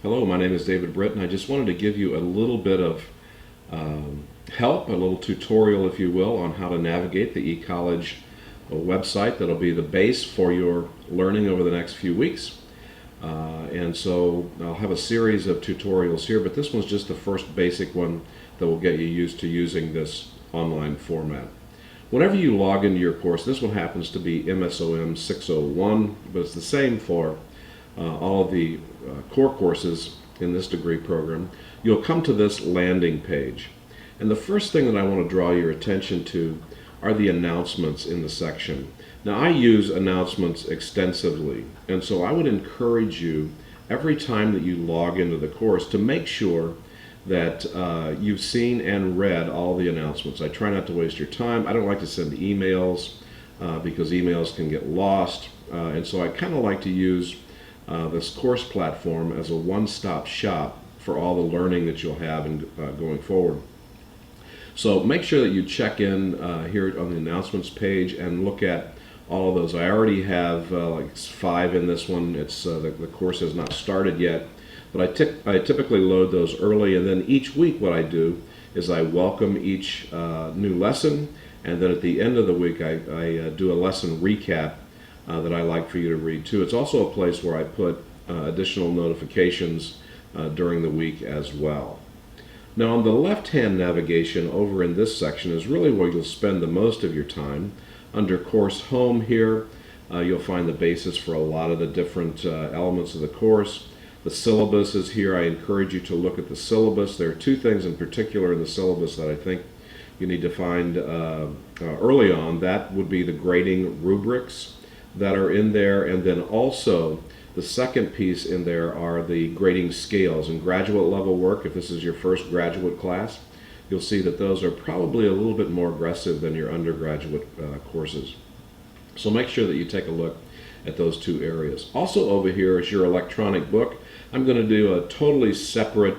Hello, my name is David Britt, and I just wanted to give you a little bit of help, a little tutorial, if you will, on how to navigate the eCollege website that'll be the base for your learning over the next few weeks. And so I'll have a series of tutorials here, but this one's just the first basic one that will get you used to using this online format. Whenever you log into your course, this one happens to be MSOM 601, but it's the same for all of the core courses in this degree program. You'll come to this landing page. And the first thing that I want to draw your attention to are the announcements in the section. Now, I use announcements extensively, and so I would encourage you every time that you log into the course to make sure that you've seen and read all the announcements. I try not to waste your time. I don't like to send emails because emails can get lost, and so I kind of like to use this course platform as a one-stop shop for all the learning that you'll have in, going forward. So make sure that you check in here on the announcements page and look at all of those. I already have like 5 in this one. It's the course has not started yet, but I typically load those early, and then each week what I do is I welcome each new lesson, and then at the end of the week I do a lesson recap that I like for you to read too. It's also a place where I put additional notifications during the week as well. Now, on the left-hand navigation over in this section is really where you'll spend the most of your time. Under Course Home here, you'll find the basis for a lot of the different elements of the course. The syllabus is here. I encourage you to look at the syllabus. There are 2 things in particular in the syllabus that I think you need to find early on. That would be the grading rubrics that are in there, and then also the second piece in there are the grading scales and graduate level work. If this is your first graduate class, you'll see that those are probably a little bit more aggressive than your undergraduate courses. So make sure that you take a look at those 2 areas. Also over here is your electronic book. I'm going to do a totally separate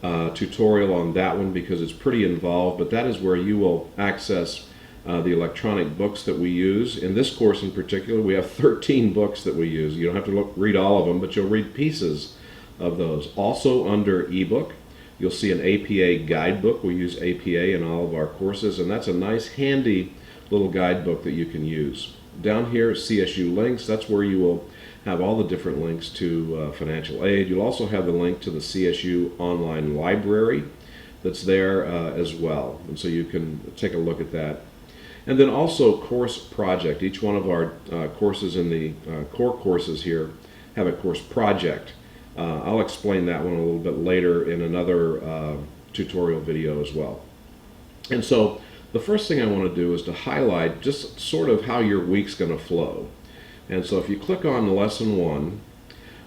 tutorial on that one because it's pretty involved, but that is where you will access the electronic books that we use. In this course in particular, we have 13 books that we use. You don't have to read all of them, but you'll read pieces of those. Also under ebook, you'll see an APA guidebook. We use APA in all of our courses, and that's a nice handy little guidebook that you can use. Down here, CSU links. That's where you will have all the different links to financial aid. You'll also have the link to the CSU online library that's there as well, and so you can take a look at that. And then also course project. Each one of our courses in the core courses here have a course project. I'll explain that one a little bit later in another tutorial video as well. And so the first thing I want to do is to highlight just sort of how your week's going to flow. And so if you click on lesson 1,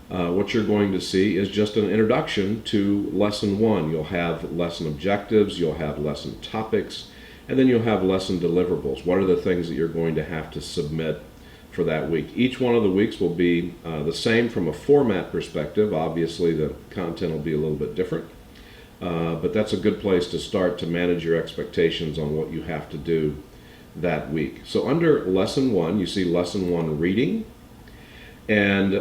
what you're going to see is just an introduction to lesson 1. You'll have lesson objectives, you'll have lesson topics, and then you'll have lesson deliverables. What are the things that you're going to have to submit for that week? Each one of the weeks will be the same from a format perspective. Obviously, the content will be a little bit different, but that's a good place to start to manage your expectations on what you have to do that week. So under lesson 1, you see lesson 1 reading, and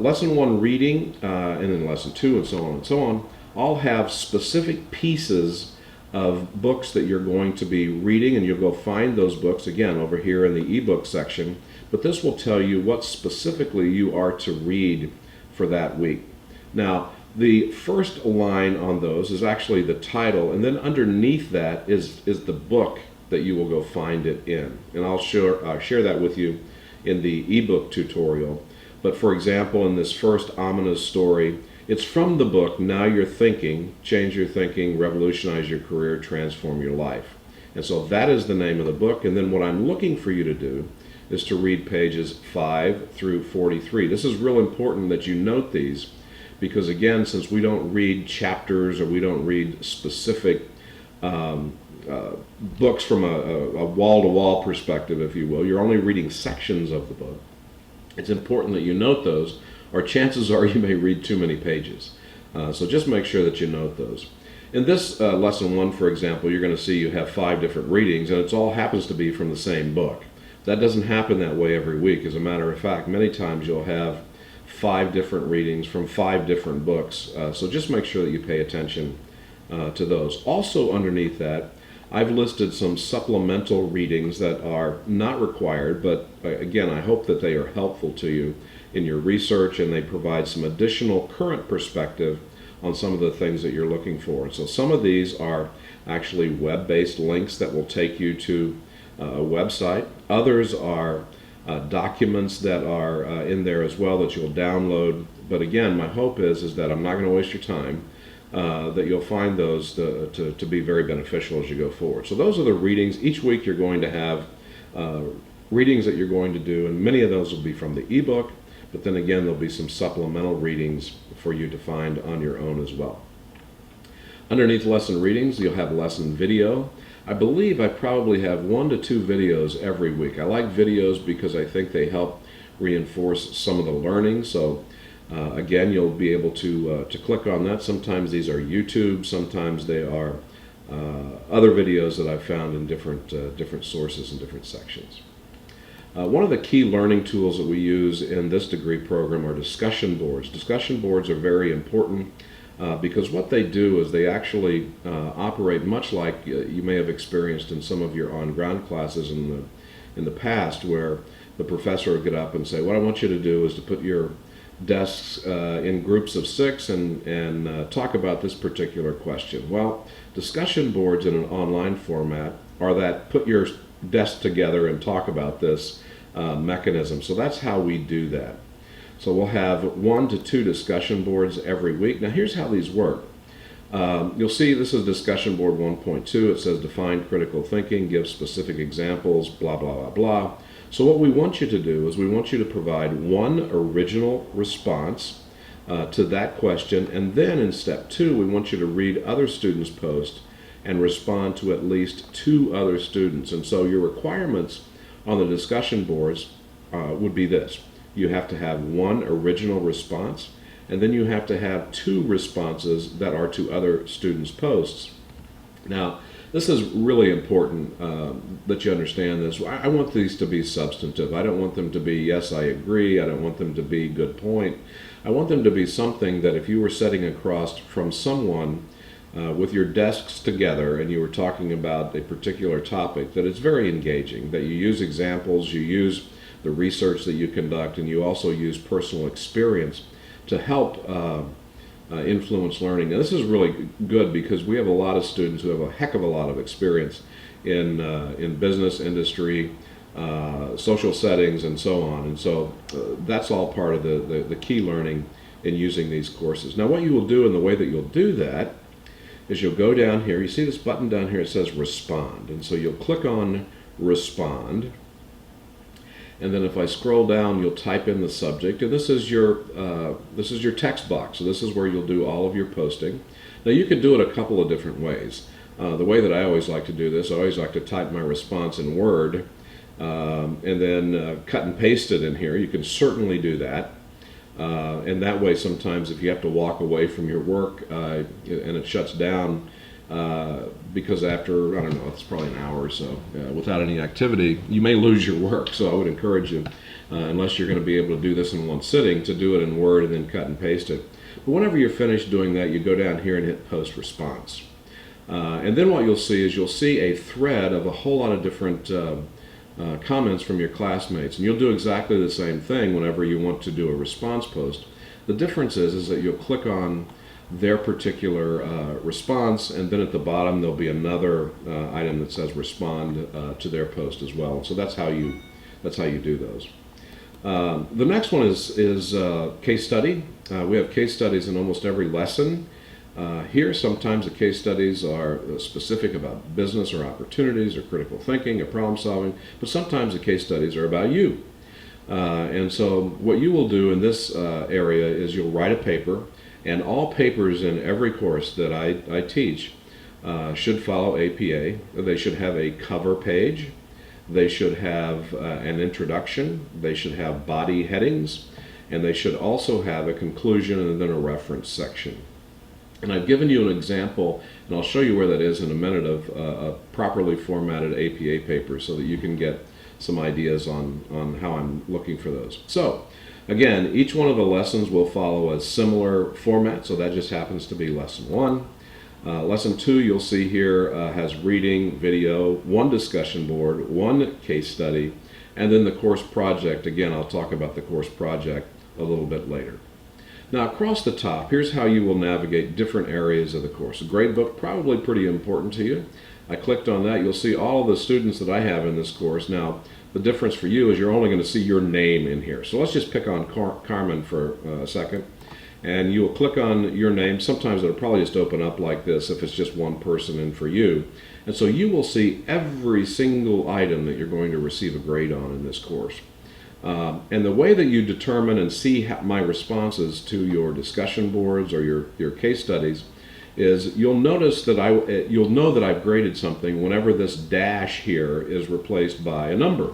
lesson 1 reading, and then lesson 2, and so on and so on, all have specific pieces of books that you're going to be reading, and you'll go find those books again over here in the ebook section, but this will tell you what specifically you are to read for that week. Now, the first line on those is actually the title, and then underneath that is the book that you will go find it in, and I'll share that with you in the ebook tutorial. But for example, in this first ominous story, it's from the book, Now You're Thinking, Change Your Thinking, Revolutionize Your Career, Transform Your Life. And so that is the name of the book. And then what I'm looking for you to do is to read pages 5 through 43. This is real important that you note these because, again, since we don't read chapters or we don't read specific books from a wall-to-wall perspective, if you will, you're only reading sections of the book. It's important that you note those, or chances are you may read too many pages. So just make sure that you note those. In this lesson 1, for example, you're going to see you have 5 different readings, and it all happens to be from the same book. That doesn't happen that way every week. As a matter of fact, many times you'll have 5 different readings from 5 different books. So just make sure that you pay attention to those. Also underneath that, I've listed some supplemental readings that are not required, but again, I hope that they are helpful to you in your research and they provide some additional current perspective on some of the things that you're looking for. So some of these are actually web-based links that will take you to a website. Others are documents that are in there as well that you'll download. But again, my hope is that I'm not going to waste your time, that you'll find those to be very beneficial as you go forward. So those are the readings. Each week you're going to have readings that you're going to do, and many of those will be from the ebook, but then again there'll be some supplemental readings for you to find on your own as well. Underneath lesson readings, you'll have lesson video. I believe I probably have 1 to 2 videos every week. I like videos because I think they help reinforce some of the learning. So again, you'll be able to click on that. Sometimes these are YouTube, sometimes they are other videos that I've found in different sources and different sections. One of the key learning tools that we use in this degree program are discussion boards. Discussion boards are very important because what they do is they actually operate much like you may have experienced in some of your on-ground classes in the past, where the professor would get up and say, what I want you to do is to put your desks in groups of 6 and talk about this particular question. Well, discussion boards in an online format are that put your desk together and talk about this mechanism. So that's how we do that. So we'll have 1 to 2 discussion boards every week. Now here's how these work. You'll see this is discussion board 1.2. It says define critical thinking, give specific examples, blah, blah, blah, blah. So what we want you to do is we want you to provide 1 original response to that question, and then in step 2 we want you to read other students' posts and respond to at least 2 other students. And so your requirements on the discussion boards would be this. You have to have 1 original response, and then you have to have 2 responses that are to other students' posts. Now, this is really important that you understand this. I want these to be substantive. I don't want them to be, yes, I agree. I don't want them to be good point. I want them to be something that if you were sitting across from someone with your desks together and you were talking about a particular topic, that it's very engaging, that you use examples, you use the research that you conduct, and you also use personal experience to help influence learning. Now, this is really good because we have a lot of students who have a heck of a lot of experience in business, industry, social settings, and so on. And so that's all part of the key learning in using these courses. Now, what you will do, and the way that you'll do that, is you'll go down here. You see this button down here, it says respond. And so you'll click on respond. And then if I scroll down, you'll type in the subject, and this is your text box. So this is where you'll do all of your posting. Now you can do it a couple of different ways. The way that I always like to do this, I always like to type my response in Word and then cut and paste it in here. You can certainly do that. And that way sometimes if you have to walk away from your work and it shuts down, because after, I don't know, it's probably an hour or so without any activity, you may lose your work. So I would encourage you, unless you're going to be able to do this in one sitting, to do it in Word and then cut and paste it. But whenever you're finished doing that, you go down here and hit Post Response. And then what you'll see is you'll see a thread of a whole lot of different comments from your classmates. And you'll do exactly the same thing whenever you want to do a response post. The difference is that you'll click on their particular response, and then at the bottom there'll be another item that says respond to their post as well. So that's how you do those. The next one is case study. We have case studies in almost every lesson. Here sometimes the case studies are specific about business or opportunities or critical thinking or problem solving, but sometimes the case studies are about you. And so what you will do in this area is you'll write a paper. And all papers in every course that I teach should follow APA. They should have a cover page. They should have an introduction. They should have body headings. And they should also have a conclusion and then a reference section. And I've given you an example, and I'll show you where that is in a minute, of a properly formatted APA paper so that you can get some ideas on how I'm looking for those. So, Again, each one of the lessons will follow a similar format, so that just happens to be lesson 1. Lesson 2, you'll see here, has reading, video, 1 discussion board, 1 case study, and then the course project. Again, I'll talk about the course project a little bit later. Now, across the top, here's how you will navigate different areas of the course. A gradebook, probably pretty important to you. I clicked on that. You'll see all of the students that I have in this course. Now, the difference for you is you're only going to see your name in here. So let's just pick on Carmen for a second. And you will click on your name. Sometimes it'll probably just open up like this if it's just one person in for you. And so you will see every single item that you're going to receive a grade on in this course. And the way that you determine and see my responses to your discussion boards or your case studies is you'll notice that you'll know that I've graded something whenever this dash here is replaced by a number.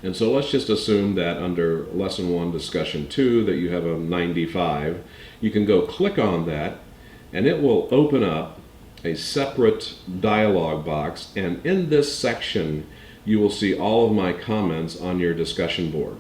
And so let's just assume that under lesson 1, discussion 2, that you have a 95. You can go click on that and it will open up a separate dialog box, and in this section you will see all of my comments on your discussion board.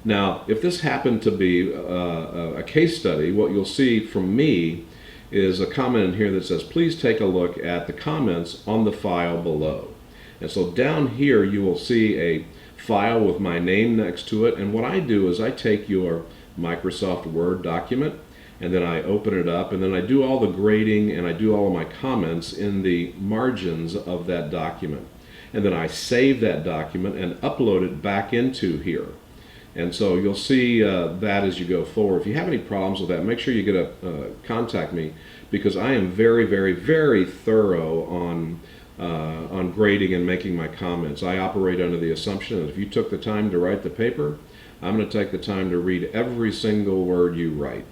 Now, if this happened to be a case study, what you'll see from me is a comment in here that says, please take a look at the comments on the file below. And so down here you will see a file with my name next to it, and what I do is I take your Microsoft Word document and then I open it up and then I do all the grading and I do all of my comments in the margins of that document. And then I save that document and upload it back into here. And so you'll see that as you go forward. If you have any problems with that, make sure you contact me, because I am very, very, very thorough on grading and making my comments. I operate under the assumption that if you took the time to write the paper, I'm going to take the time to read every single word you write.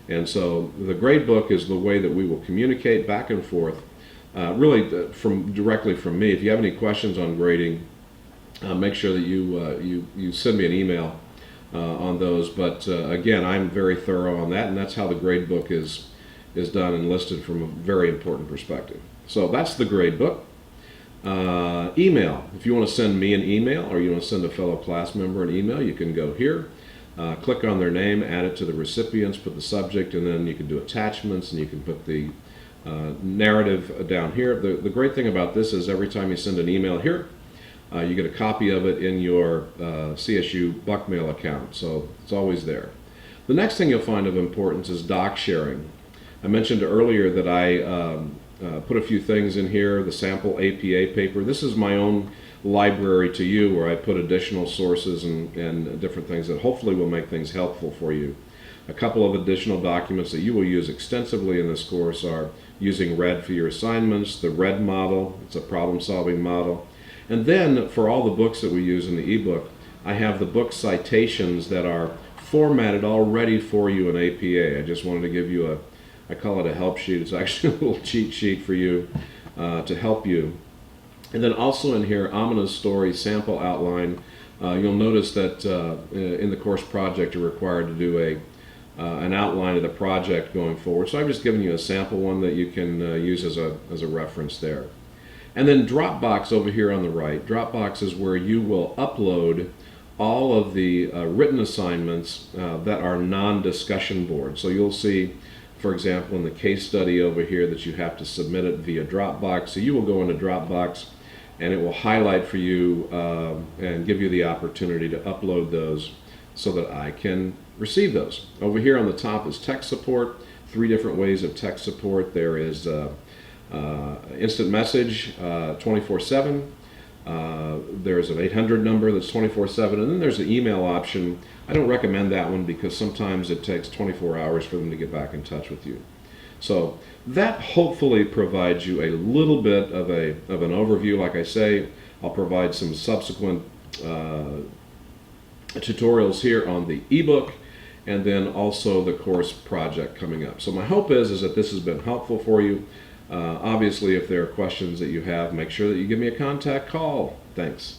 And so the grade book is the way that we will communicate back and forth, really directly from me. If you have any questions on grading, make sure that you send me an email on those. But again, I'm very thorough on that, and that's how the grade book is done and listed from a very important perspective. So that's the grade book. Email. If you want to send me an email or you want to send a fellow class member an email, you can go here, click on their name, add it to the recipients, put the subject, and then you can do attachments and you can put the narrative down here. The great thing about this is every time you send an email here, you get a copy of it in your CSU Buckmail account, so it's always there. The next thing you'll find of importance is doc sharing. I mentioned earlier that I put a few things in here, the sample APA paper. This is my own library to you where I put additional sources and different things that hopefully will make things helpful for you. A couple of additional documents that you will use extensively in this course are using RED for your assignments, the RED model, it's a problem-solving model. And then for all the books that we use in the ebook, I have the book citations that are formatted already for you in APA. I just wanted to give you I call it a help sheet. It's actually a little cheat sheet for you to help you. And then also in here, Amina's story sample outline. You'll notice that in the course project you're required to do an outline of the project going forward. So I've just given you a sample one that you can use as a reference there. And then Dropbox over here on the right. Dropbox is where you will upload all of the written assignments that are non-discussion board. So you'll see, for example, in the case study over here that you have to submit it via Dropbox. So you will go into Dropbox and it will highlight for you and give you the opportunity to upload those so that I can receive those. Over here on the top is tech support, 3 different ways of tech support. There is instant message 24/7. There's an 800 number that's 24/7, and then there's an email option. I don't recommend that one because sometimes it takes 24 hours for them to get back in touch with you. So that hopefully provides you a little bit of an overview. Like I say, I'll provide some subsequent tutorials here on the ebook and then also the course project coming up. So my hope is that this has been helpful for you. Obviously, if there are questions that you have, make sure that you give me a contact call. Thanks.